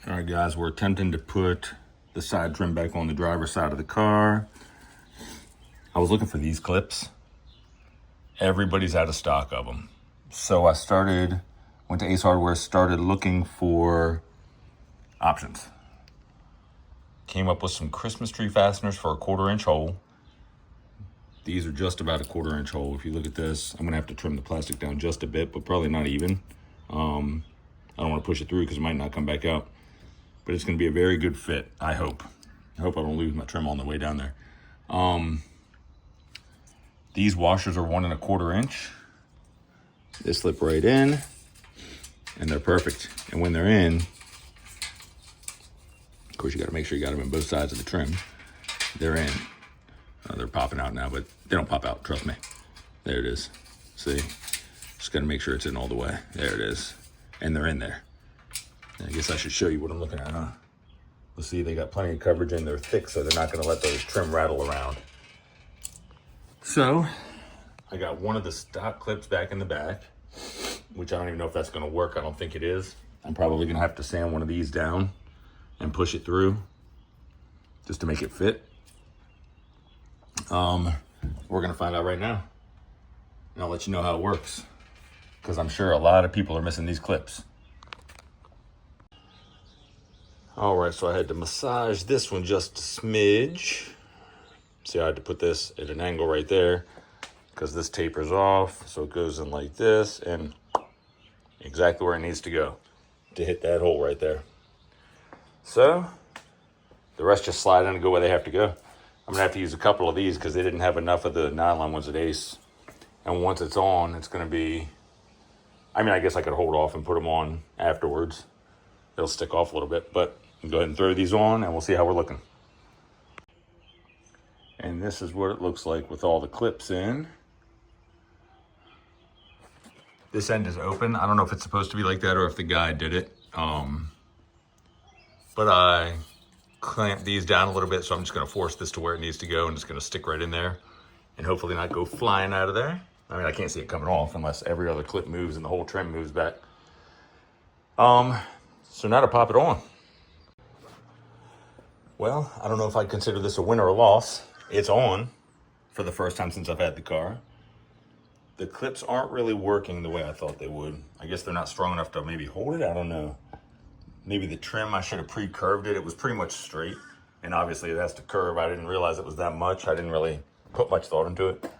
All right, guys, we're attempting to put the side trim back on the driver's side of the car. I was looking for these clips. Everybody's out of stock of them. So I went to Ace Hardware, started looking for options. Came up with some Christmas tree fasteners for a 1/4-inch hole. These are just about a 1/4-inch hole. If you look at this, I'm gonna have to trim the plastic down just a bit, but probably not even. I don't wanna push it through because it might not come back out. But it's gonna be a very good fit, I hope. I hope I don't lose my trim on the way down there. These washers are 1 1/4 inch. They slip right in and they're perfect. And when they're in, of course you gotta make sure you got them in both sides of the trim. They're in. They're popping out now, but they don't pop out, trust me. There it is. See? Just gotta make sure it's in all the way. There it is. And they're in there. I guess I should show you what I'm looking at, huh? Let's see, they got plenty of coverage and they're thick, so they're not gonna let those trim rattle around. So, I got one of the stock clips back in the back, which I don't even know if that's gonna work. I don't think it is. I'm probably gonna have to sand one of these down and push it through just to make it fit. We're gonna find out right now. And I'll let you know how it works, because I'm sure a lot of people are missing these clips. All right, so I had to massage this one just a smidge. See, I had to put this at an angle right there because this tapers off. So it goes in like this and exactly where it needs to go to hit that hole right there. So the rest just slide in and go where they have to go. I'm gonna have to use a couple of these because they didn't have enough of the nylon ones at Ace. And once it's on, it's gonna be, I mean, I guess I could hold off and put them on afterwards. They'll stick off a little bit, but go ahead and throw these on and we'll see how we're looking. And this is what it looks like with all the clips in. This end is open. I don't know if it's supposed to be like that or if the guy did it. But I clamped these down a little bit, so I'm just gonna force this to where it needs to go and it's gonna stick right in there and hopefully not go flying out of there. I mean, I can't see it coming off unless every other clip moves and the whole trim moves back. So now to pop it on. Well, I don't know if I'd consider this a win or a loss. It's on for the first time since I've had the car. The clips aren't really working the way I thought they would. I guess they're not strong enough to maybe hold it. I don't know. Maybe the trim, I should have pre-curved it. It was pretty much straight. And obviously it has to curve. I didn't realize it was that much. I didn't really put much thought into it.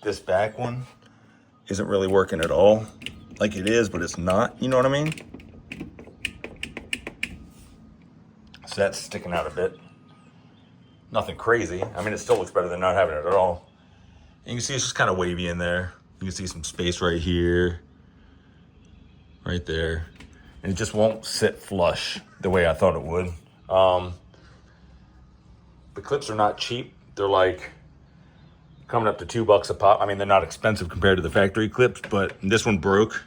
This back one isn't really working at all. Like it is, but it's not. You know what I mean? So that's sticking out a bit. Nothing crazy. I mean, it still looks better than not having it at all. And you can see it's just kind of wavy in there. You can see some space right here, right there. And it just won't sit flush the way I thought it would. The clips are not cheap. They're like coming up to $2 a pop. I mean, they're not expensive compared to the factory clips, but this one broke.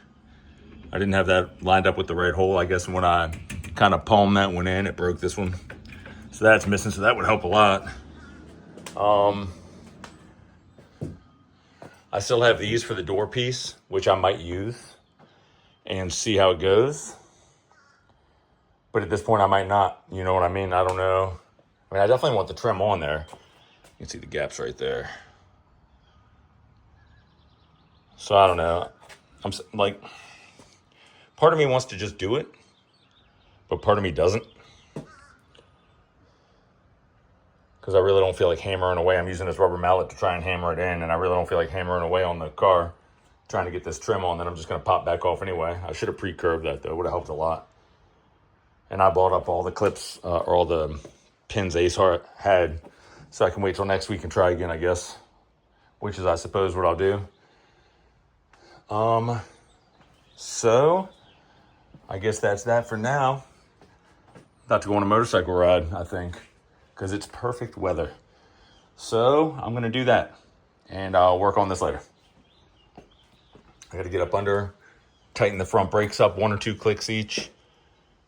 I didn't have that lined up with the right hole. I guess when I kind of palmed that one in, it broke this one. So that's missing, so that would help a lot. I still have these for the door piece, which I might use and see how it goes. But at this point, I might not. You know what I mean? I don't know. I mean, I definitely want the trim on there. You can see the gaps right there. So I don't know. I'm like, part of me wants to just do it, but part of me doesn't. Because I really don't feel like hammering away. I'm using this rubber mallet to try and hammer it in, and I really don't feel like hammering away on the car, trying to get this trim on that I'm just gonna pop back off anyway. I should have pre-curved that though, it would have helped a lot. And I bought up all the clips, or all the pins Ace had, so I can wait till next week and try again, I guess. Which is, I suppose, what I'll do. So, I guess that's that for now. About to go on a motorcycle ride, I think, because it's perfect weather. So I'm gonna do that and I'll work on this later. I gotta get up under, tighten the front brakes up 1 or 2 clicks each,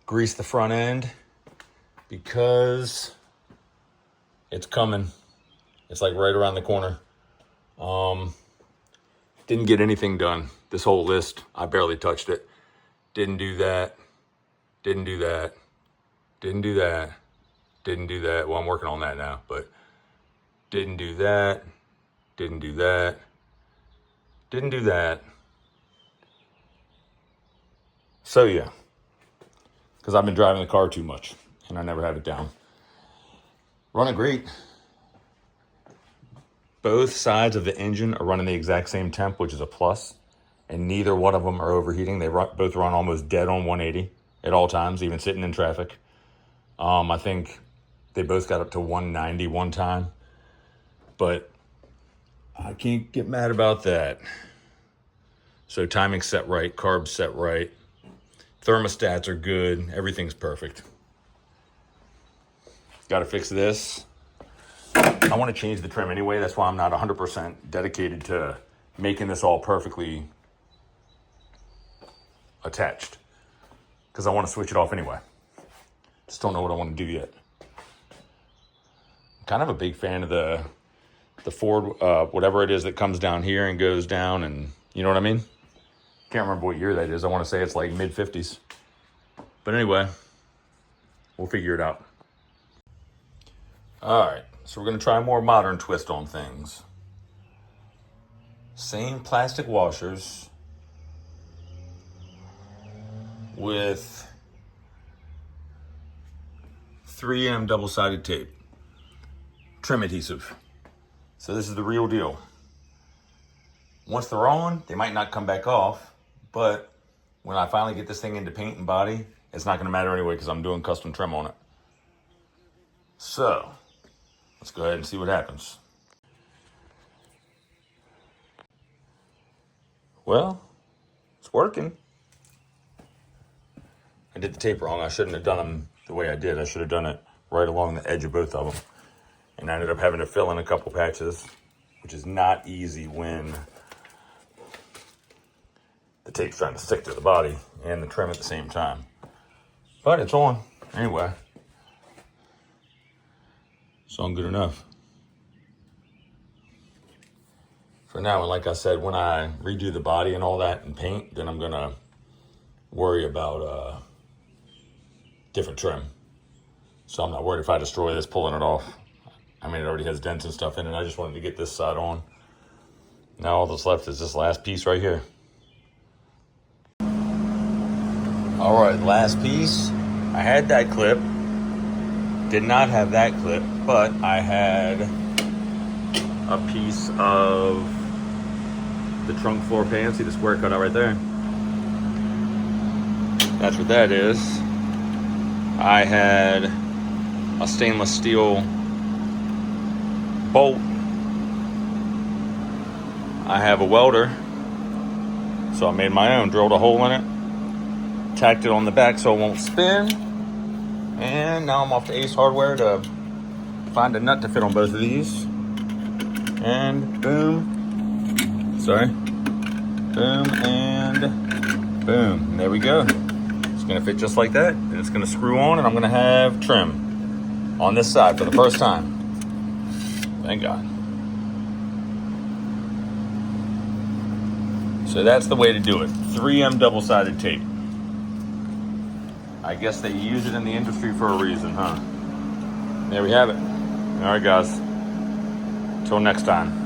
grease the front end because it's coming. It's like right around the corner. Didn't get anything done. This whole list, I barely touched it. Didn't do that. Didn't do that. Didn't do that. Didn't do that. Well, I'm working on that now, but didn't do that. Didn't do that. Didn't do that. So yeah, because I've been driving the car too much and I never have it down. Running great. Both sides of the engine are running the exact same temp, which is a plus, and neither one of them are overheating. They both run almost dead on 180 at all times, even sitting in traffic. I think they both got up to 190 one time, but I can't get mad about that. So timing's set right, carbs set right, thermostats are good, everything's perfect. Got to fix this. I want to change the trim anyway. That's why I'm not 100% dedicated to making this all perfectly attached, because I want to switch it off anyway. Just don't know what I want to do yet. I'm kind of a big fan of the Ford, whatever it is that comes down here and goes down, and you know what I mean? Can't remember what year that is. I want to say it's like mid-50s. But anyway, we'll figure it out. All right, so we're going to try a more modern twist on things. Same plastic washers with 3M double-sided tape, trim adhesive. So this is the real deal. Once they're on, they might not come back off, but when I finally get this thing into paint and body, it's not going to matter anyway because I'm doing custom trim on it. So let's go ahead and see what happens. Well, it's working. I did the tape wrong. I shouldn't have done them the way I did. I should have done it right along the edge of both of them. And I ended up having to fill in a couple patches, which is not easy when the tape's trying to stick to the body and the trim at the same time. But it's on anyway. It's on good enough. For now, and like I said, when I redo the body and all that and paint, then I'm gonna worry about different trim. So I'm not worried if I destroy this pulling it off. I mean, it already has dents and stuff in it. I just wanted to get this side on. Now all that's left is this last piece right here. All right, last piece. I had that clip. Did not have that clip, but I had a piece of the trunk floor pan. See the square cut out right there? That's what that is. I had a stainless steel bolt. I have a welder, so I made my own, drilled a hole in it, tacked it on the back so it won't spin, and now I'm off to Ace Hardware to find a nut to fit on both of these, and boom, sorry, boom, and boom, and there we go. It's gonna fit just like that, and it's gonna screw on, and I'm gonna have trim on this side for the first time. Thank God. So that's the way to do it. 3M double-sided tape. I guess they use it in the industry for a reason, huh? There we have it. All right, guys. Till next time.